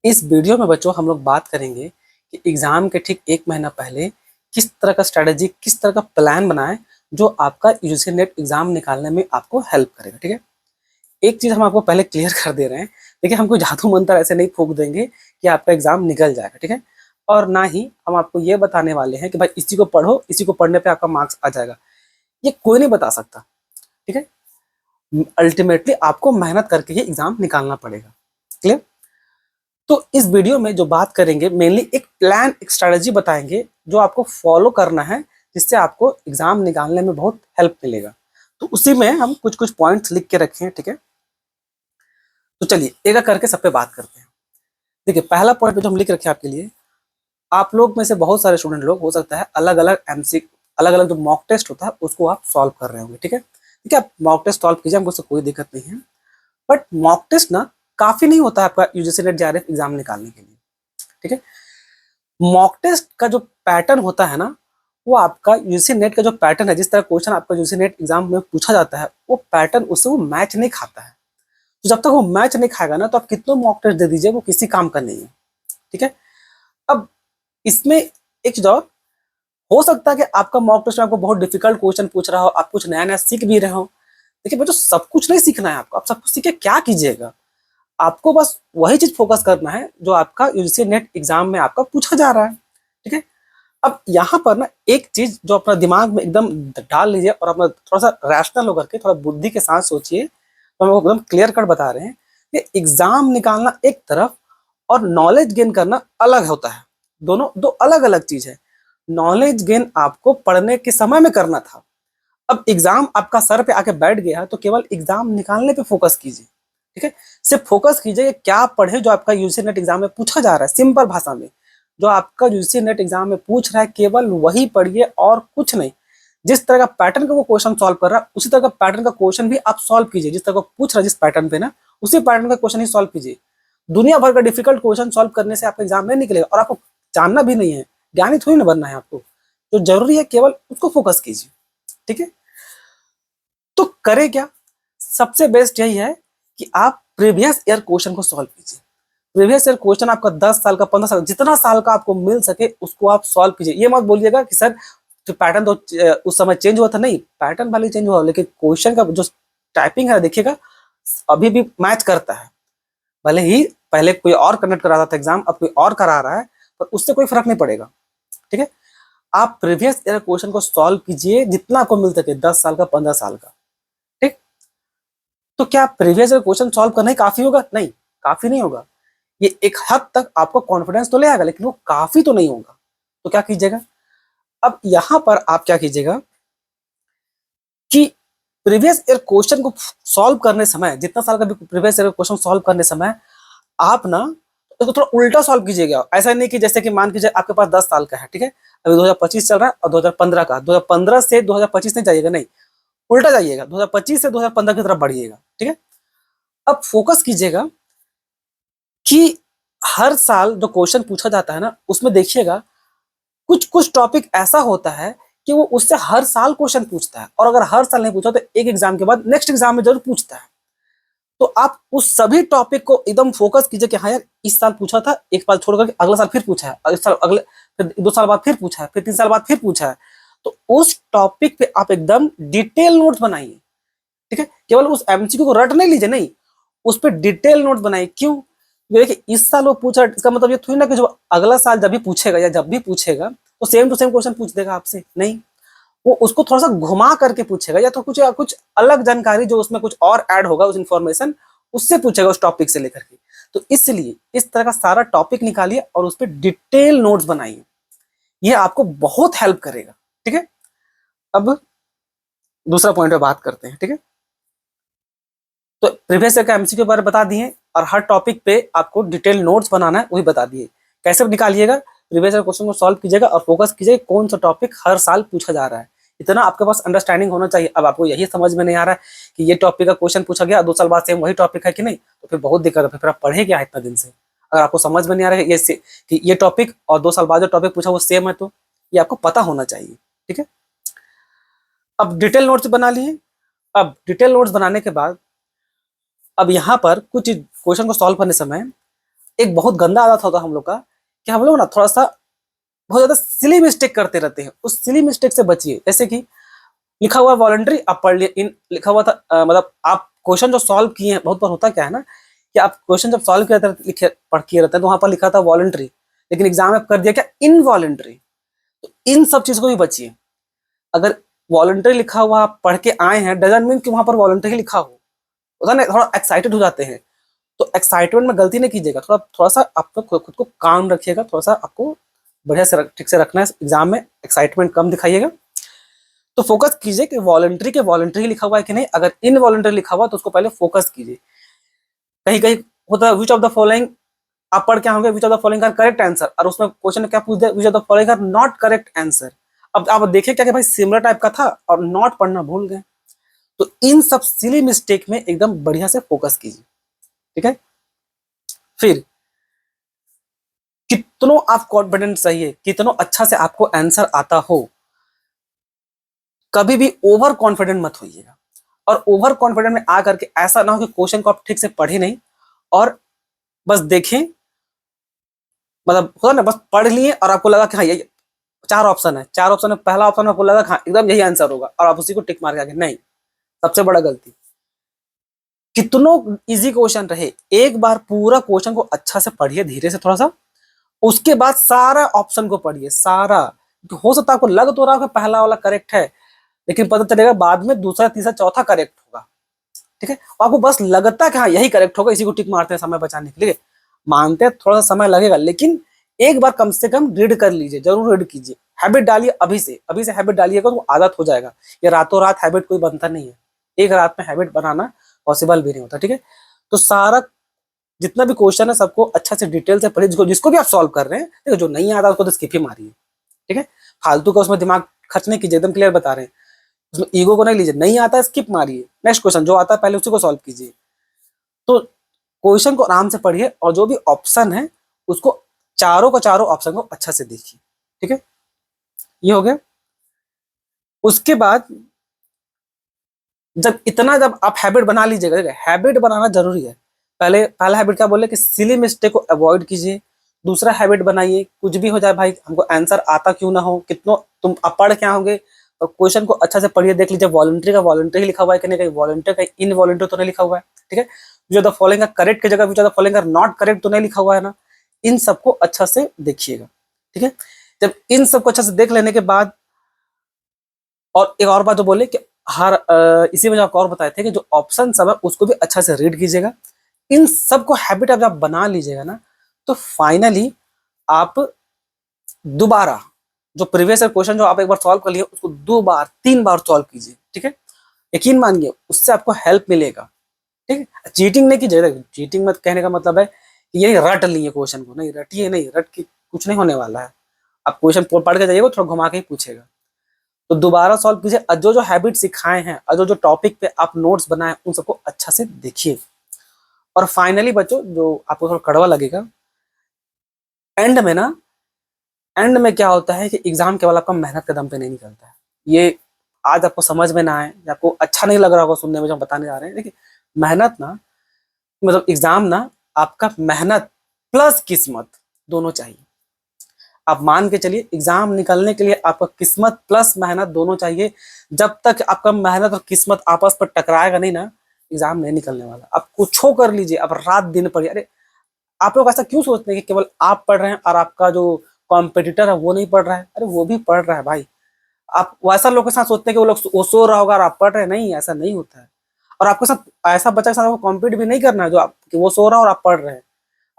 इस वीडियो में बच्चों हम लोग बात करेंगे कि एग्जाम के ठीक 1 महीना पहले किस तरह का स्ट्रेटजी, किस तरह का प्लान बनाएं जो आपका यूजीसी नेट एग्जाम निकालने में आपको हेल्प करेगा। ठीक है, एक चीज हम आपको पहले क्लियर कर दे रहे हैं। देखिए, हम कोई जादू मंत्र ऐसे नहीं फूंक देंगे कि आपका एग्जाम निकल जाएगा। ठीक है, और ना ही हम आपको ये बताने वाले हैं कि भाई इसी को पढ़ो, इसी को पढ़ने पे आपका मार्क्स आ जाएगा। ये कोई नहीं बता सकता। ठीक है, अल्टीमेटली आपको मेहनत करके ही एग्जाम निकालना पड़ेगा। क्लियर? तो इस वीडियो में जो बात करेंगे मेनली एक प्लान, एक स्ट्रेटजी बताएंगे जो आपको फॉलो करना है, जिससे आपको एग्जाम निकालने में बहुत हेल्प मिलेगा। तो उसी में हम कुछ कुछ पॉइंट्स लिख के रखे हैं। ठीक है, तो चलिए एक एक करके सब पे बात करते हैं। देखिए, पहला पॉइंट जो हम लिख रखे हैं आपके लिए, आप लोग में से बहुत सारे स्टूडेंट लोग हो सकता है अलग अलग एमसी, अलग अलग जो मॉक टेस्ट होता है उसको आप सॉल्व कर रहे होंगे। ठीक है, ठीक है, आप मॉक टेस्ट सॉल्व कीजिए, हमको उससे कोई दिक्कत नहीं है। बट मॉक टेस्ट ना काफी नहीं होता है आपका यूजीसी नेट जेआरएफ एग्जाम निकालने के लिए। ठीक है, मॉक टेस्ट का जो पैटर्न होता है ना, वो आपका यूजीसी नेट का जो पैटर्न है, जिस तरह क्वेश्चन आपका यूजीसी नेट एग्जाम में पूछा जाता है, वो पैटर्न उससे वो मैच नहीं खाता है। तो जब तक वो मैच नहीं खाएगा ना, तो आप कितना मॉक टेस्ट दे दीजिए, वो किसी काम का नहीं है। ठीक है, अब इसमें एक चीज और हो सकता है कि आपका मॉक टेस्ट में आपको बहुत डिफिकल्ट क्वेश्चन पूछ रहा हो, आप कुछ नया नया सीख भी रहे हो। देखिए बच्चों, सब कुछ नहीं सीखना है आपको। आप सब कुछ सीख के क्या कीजिएगा? आपको बस वही चीज फोकस करना है जो आपका यूजीसी नेट एग्जाम में आपका पूछा जा रहा है। ठीक है, अब यहाँ पर ना एक चीज जो अपना दिमाग में एकदम डाल लीजिए और अपना थोड़ा सा रैशनल होकर के थोड़ा बुद्धि के साथ सोचिए। तो हम लोग एकदम क्लियर कट बता रहे हैं कि एग्जाम निकालना एक तरफ और नॉलेज गेन करना अलग होता है। दोनों दो अलग अलग चीज है। नॉलेज गेन आपको पढ़ने के समय में करना था। अब एग्जाम आपका सर पे आके बैठ गया है, तो केवल एग्जाम निकालने पे फोकस कीजिए। ठीक है, सिर्फ फोकस कीजिए कि क्या पढ़े जो आपका यूजीसी नेट एग्जाम में पूछा जा रहा है, सिंपल भाषा में। जो आपका यूजीसी नेट एग्जाम में पूछ रहा है केवल वही पढ़िए और कुछ नहीं। जिस तरह का पैटर्न का वो क्वेश्चन सॉल्व कर रहा है, उसी तरह का पैटर्न का क्वेश्चन भी आप सॉल्व कीजिए। जिस तरह का पूछ रहा है जिस पैटर्न पे ना, उसी पैटर्न का क्वेश्चन ही सॉल्व कीजिए। दुनिया भर का डिफिकल्ट क्वेश्चन सॉल्व करने से आपका एग्जाम नहीं निकलेगा, और आपको जानना भी नहीं है, ज्ञानी थोड़ी ना बनना है आपको। जो जरूरी है केवल उसको फोकस कीजिए। ठीक है, तो करें क्या? सबसे बेस्ट यही है कि आप प्रीवियस ईयर क्वेश्चन को सॉल्व कीजिए। प्रीवियस ईयर क्वेश्चन आपका 10 साल का, 15 साल, जितना साल का आपको मिल सके उसको आप सॉल्व कीजिए। ये मत बोलिएगा कि सर तो पैटर्न तो उस समय चेंज हुआ था। नहीं, पैटर्न भले चेंज हुआ, लेकिन क्वेश्चन का जो टाइपिंग है देखिएगा अभी भी मैच करता है। भले ही पहले कोई और कंडक्ट करा रहा था एग्जाम, अब कोई और करा रहा है, पर उससे कोई फर्क नहीं पड़ेगा। ठीक है, आप प्रीवियस ईयर क्वेश्चन को सॉल्व कीजिए जितना आपको मिल सके, 10 साल का, 15 साल का। ठीक, तो क्या प्रीवियस ईयर क्वेश्चन सॉल्व करना ही काफी होगा? नहीं, काफी नहीं होगा। ये एक हद तक आपको कॉन्फिडेंस तो ले आएगा, लेकिन वो काफी तो नहीं होगा। तो क्या कीजिएगा? अब यहां पर आप क्या कीजिएगा कि प्रीवियस ईयर क्वेश्चन को सॉल्व करने समय, जितना साल का भी प्रीवियस ईयर क्वेश्चन सॉल्व करने समय, आप ना तो थोड़ा उल्टा सॉल्व कीजिएगा। ऐसा नहीं कि जैसे कि मान कीजिए आपके पास 10 साल का है। ठीक है, अभी 2025 चल रहा है और 2015 का, 2015 से 2025 नहीं जाइएगा, नहीं, उल्टा जाइएगा, 2025 से 2015 की तरफ बढ़िएगा। ठीक है, अब फोकस कीजिएगा कि हर साल जो क्वेश्चन पूछा जाता है ना, उसमें देखिएगा कुछ कुछ टॉपिक ऐसा होता है कि वो उससे हर साल क्वेश्चन पूछता है, और अगर हर साल नहीं पूछा तो एक एग्जाम के बाद नेक्स्ट एग्जाम में जरूर पूछता है। तो आप उस सभी टॉपिक को एकदम फोकस कीजिए कि हाँ यार, इस साल पूछा था, एक साल छोड़ करके अगला साल फिर पूछा है, इस साल अगले, फिर 2 साल बाद फिर पूछा है, फिर 3 साल बाद फिर पूछा है। तो उस टॉपिक पे आप एकदम डिटेल नोट्स बनाइए। ठीक है, केवल उस एमसीक्यू को रट नहीं लीजिए, नहीं, उस पर डिटेल नोट्स बनाइए। क्यों? देखिए, इस साल वो पूछा, इसका मतलब ये थोड़ी ना कि जो अगला साल जब भी पूछेगा या जब भी पूछेगा तो सेम टू सेम क्वेश्चन पूछ देगा आपसे। नहीं, वो उसको थोड़ा सा घुमा करके पूछेगा, या तो कुछ कुछ अलग जानकारी जो उसमें कुछ और ऐड होगा, उस इंफॉर्मेशन उससे पूछेगा, उस टॉपिक से लेकर के। तो इसलिए इस तरह का सारा टॉपिक निकालिए और उस पर डिटेल नोट्स बनाइए। ये आपको बहुत हेल्प करेगा। ठीक है, अब दूसरा पॉइंट पे बात करते हैं। ठीक है, तो प्रीवियस ईयर का एमसीक्यू के बारे में बता दिए, और हर टॉपिक पे आपको डिटेल नोट्स बनाना है, वही बता दिए। कैसे निकालिएगा? प्रीवियस ईयर क्वेश्चन को सॉल्व कीजिएगा और फोकस कीजिएगा कौन सा टॉपिक हर साल पूछा जा रहा है। इतना आपके पास अंडरस्टैंडिंग होना चाहिए। अब आपको यही समझ में नहीं आ रहा है कि ये टॉपिक का क्वेश्चन पूछा गया, 2 साल बाद सेम वही टॉपिक है कि नहीं, तो फिर बहुत दिक्कत है। फिर आप पढ़े क्या इतना दिन से? अगर आपको समझ में नहीं आ रहा है कि ये टॉपिक और 2 साल बाद जो टॉपिक पूछा वो सेम है, तो ये आपको पता होना चाहिए। ठीक है, अब डिटेल नोट्स बना लिए। अब डिटेल नोट्स बनाने के बाद अब यहाँ पर कुछ क्वेश्चन को सॉल्व करने समय एक बहुत गंदा आदत होता है हम लोग का कि हम लोग ना थोड़ा सा बहुत ज्यादा सिली मिस्टेक करते रहते हैं। उस सिली मिस्टेक से बचिए। जैसे कि लिखा हुआ वॉलंटरी आप पढ़ लिए, इन लिखा हुआ था मतलब आप क्वेश्चन जो सॉल्व किए हैं, बहुत बार होता क्या है ना कि आप क्वेश्चन जब सॉल्व किया लिखे पढ़ किए रहते हैं तो वहां पर लिखा था वॉलंटरी, लेकिन एग्जाम में कर दिया क्या इनवॉलंटरी। तो इन सब चीज को भी बचिए। अगर वॉलंटरी लिखा हुआ आप पढ़ के आए हैं डजंट मीन कि वहां पर वॉलंटरी लिखा हो, होता ना थोड़ा एक्साइटेड हो जाते हैं, तो एक्साइटमेंट में गलती नहीं कीजिएगा। थोड़ा थोड़ा सा आपको खुद को काम रखिएगा, थोड़ा सा आपको बढ़िया से ठीक से रखना है। एग्जाम में एक्साइटमेंट कम दिखाइएगा। तो फोकस कीजिए कि वॉलंटरी के वॉलंटरी लिखा हुआ है कि नहीं। अगर इनवॉलंटरी लिखा हुआ तो उसको पहले फोकस कीजिए। कहीं कहीं होता है विच ऑफ द फॉलोइंग, आप पढ़ क्या होंगे which of the following are correct answer, और उसमें क्वेश्चन क्या पूछ दिया which of the following are not correct answer. अब आप देखिए क्या कि भाई सिमिलर टाइप का था और नॉट पढ़ना भूल गए। तो इन सब सिली मिस्टेक में एकदम बढ़िया से फोकस कीजिए, ठीक है। फिर कितनों आप कॉन्फिडेंट चाहिए, कितनों अच्छा से आपको आंसर आता हो, कभी भी ओवर कॉन्फिडेंट मत होइएगा। और ओवर कॉन्फिडेंट में आकर के ऐसा ना हो कि क्वेश्चन को आप ठीक से पढ़े नहीं और बस देखें, मतलब होता ना बस पढ़ लिए और आपको लगा कि हाँ ये 4 ऑप्शन है, 4 ऑप्शन में पहला ऑप्शन आपको लगा हाँ एकदम यही आंसर होगा और आप उसी को टिक मार के आगे, नहीं। सबसे बड़ा गलती। कितनों इजी क्वेश्चन रहे, एक बार पूरा क्वेश्चन को अच्छा से पढ़िए धीरे से थोड़ा सा, उसके बाद सारा ऑप्शन को पढ़िए सारा। हो सकता है आपको लग तो रहा हो कि पहला वाला करेक्ट है, लेकिन पता चलेगा बाद में दूसरा तीसरा चौथा करेक्ट होगा, ठीक है। आपको बस लगता है कि हाँ यही करेक्ट होगा, इसी को टिक मारते हैं समय बचाने के लिए। मानते हैं थोड़ा सा समय लगेगा, लेकिन एक बार कम से कम रीड कर लीजिए, जरूर रीड कीजिए। हैबिट डालिए अभी से हैबिट डालिएगा तो आदत हो जाएगा। ये रातों रात हैबिट कोई बनता नहीं है, एक रात में हैबिट बनाना पॉसिबल भी नहीं होता, ठीक है। तो सारा जितना भी क्वेश्चन है सबको अच्छा से डिटेल से पढ़िए, जिसको भी आप सॉल्व कर रहे हैं, ठीक है। जो नहीं आता उसको तो स्किप ही मारिए, ठीक है। फालतू का उसमें दिमाग खर्च नहीं कीजिए, एकदम क्लियर बता रहे हैं। उसमें ईगो को नहीं लीजिए, नहीं आता है स्किप मारिए, नेक्स्ट क्वेश्चन जो आता है पहले उसी को सॉल्व कीजिए। तो क्वेश्चन को आराम से पढ़िए और जो भी ऑप्शन है उसको चारों का चारों ऑप्शन को अच्छा से देखिए, ठीक है। ये हो गया। उसके बाद जब आप हैबिट बना लीजिएगा, हैबिट बनाना जरूरी है। पहला हैबिट क्या बोले कि सिली मिस्टेक को अवॉइड कीजिए। दूसरा हैबिट बनाइए, कुछ भी हो जाए भाई हमको आंसर आता क्यों ना हो, कितनों तुम आप पढ़ क्या होंगे, और क्वेश्चन को अच्छा से पढ़िए, देख लीजिए वॉलंटरी का वॉलंटरी लिखा हुआ है कि नहीं, कहीं वॉलंटरी का इनवॉलंटरी तो नहीं लिखा हुआ है, ठीक है। जो द फॉलोइंग का करेक्ट की जगह जो द फॉलोइंग का नॉट करेक्ट तो नहीं लिखा हुआ है ना। इन सबको अच्छा से देखिएगा, ठीक है। जब इन सबको अच्छा से देख लेने के बाद, और एक और बात तो बोले कि इसी में जो आपको और बताए थे कि जो ऑप्शन सब है उसको भी अच्छा से रीड कीजिएगा। इन सबको हैबिट आप जब बना लीजिएगा ना, तो फाइनली आप दोबारा जो प्रीवियस क्वेश्चन जो आप एक बार सॉल्व कर लिए उसको 2 बार 3 बार सॉल्व कीजिए, ठीक है। यकीन मानिए उससे आपको हेल्प मिलेगा, ठीक है। चीटिंग नहीं कीजिएगा। चीटिंग मत कहने का मतलब है कि यही रट लिए क्वेश्चन को, नहीं रटिए, नहीं रट के कुछ नहीं होने वाला है। आप क्वेश्चन पढ़ के जाइएगा, थोड़ा घुमा के ही पूछेगा, तो दोबारा सॉल्व कीजिए। जो जो हैबिट सिखाए हैं और जो जो टॉपिक पे आप नोट्स बनाए उन सबको अच्छा से देखिए। और फाइनली बच्चों, जो आपको थोड़ा कड़वा लगेगा, एंड में ना, एंड में क्या होता है कि एग्जाम केवल आपका मेहनत के दम पे नहीं निकलता है। ये आज आपको समझ में ना आए, आपको अच्छा नहीं लग रहा होगा सुनने में जो हम बताने जा रहे हैं, देखिए मेहनत ना, मतलब एग्जाम ना आपका मेहनत प्लस किस्मत दोनों चाहिए। आप मान के चलिए एग्जाम निकलने के लिए आपका किस्मत प्लस मेहनत दोनों चाहिए। जब तक आपका मेहनत और किस्मत आपस पर टकराएगा नहीं ना, एग्जाम नहीं निकलने वाला। आप कुछ कर लीजिए, आप रात दिन पढ़िए। अरे आप लोग ऐसा क्यों सोचते हैं कि केवल आप पढ़ रहे हैं और आपका जो कॉम्पिटिटर है वो नहीं पढ़ रहा है? अरे वो भी पढ़ रहा है भाई। आप वैसा लोग के साथ सोचते हैं कि वो सो रहा होगा और आप पढ़ रहे हैं, नहीं ऐसा नहीं होता है। और आपके साथ ऐसा बच्चा के साथ आपको कॉम्पीट भी नहीं करना है जो आप कि वो सो रहा है और आप पढ़ रहे हैं।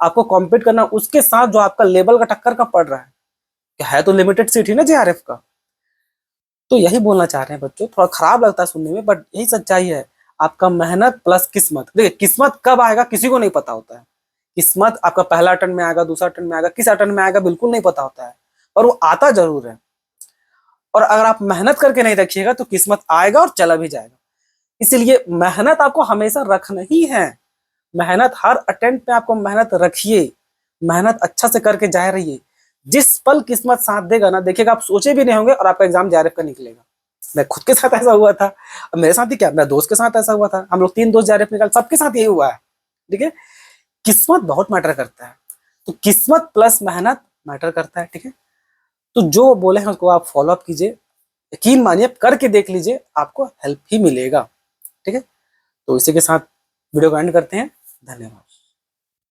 आपको कॉम्पीट करना उसके साथ जो आपका लेवल का टक्कर का पढ़ रहा है। है तो लिमिटेड सीट ही ना जेआरएफ का। तो यही बोलना चाह रहे हैं बच्चों, थोड़ा खराब लगता है सुनने में बट यही सच्चाई है। आपका मेहनत प्लस किस्मत। देखिए किस्मत कब आएगा किसी को नहीं पता होता है। किस्मत आपका पहला अटेम्प्ट में आएगा, दूसरा अटेम्प्ट में आएगा, किस अटेम्प्ट में आएगा बिल्कुल नहीं पता होता है, पर वो आता जरूर है। और अगर आप मेहनत करके नहीं रखिएगा तो किस्मत आएगा और चला भी जाएगा। इसीलिए मेहनत आपको हमेशा रखना ही है। मेहनत हर अटेम्प्ट पे आपको मेहनत रखिए, मेहनत अच्छा से करके जा रहिए। जिस पल किस्मत साथ देगा ना, देखिएगा आप सोचे भी नहीं होंगे और आपका एग्जाम जेआरएफ का निकलेगा। मैं खुद के साथ ऐसा हुआ था, मेरे साथ ही क्या, मेरे दोस्त के साथ ऐसा हुआ था। हम लोग 3 दोस्त जेआरएफ निकाल, सबके साथ यही हुआ है, ठीक है। किस्मत बहुत मैटर करता है। तो किस्मत प्लस मेहनत मैटर करता है, ठीक है। तो जो बोले हैं उसको आप फॉलो अप कीजिए, यकीन मानिए करके देख लीजिए, आपको हेल्प ही मिलेगा, ठीक है। तो इसी के साथ वीडियो को एंड करते हैं। धन्यवाद।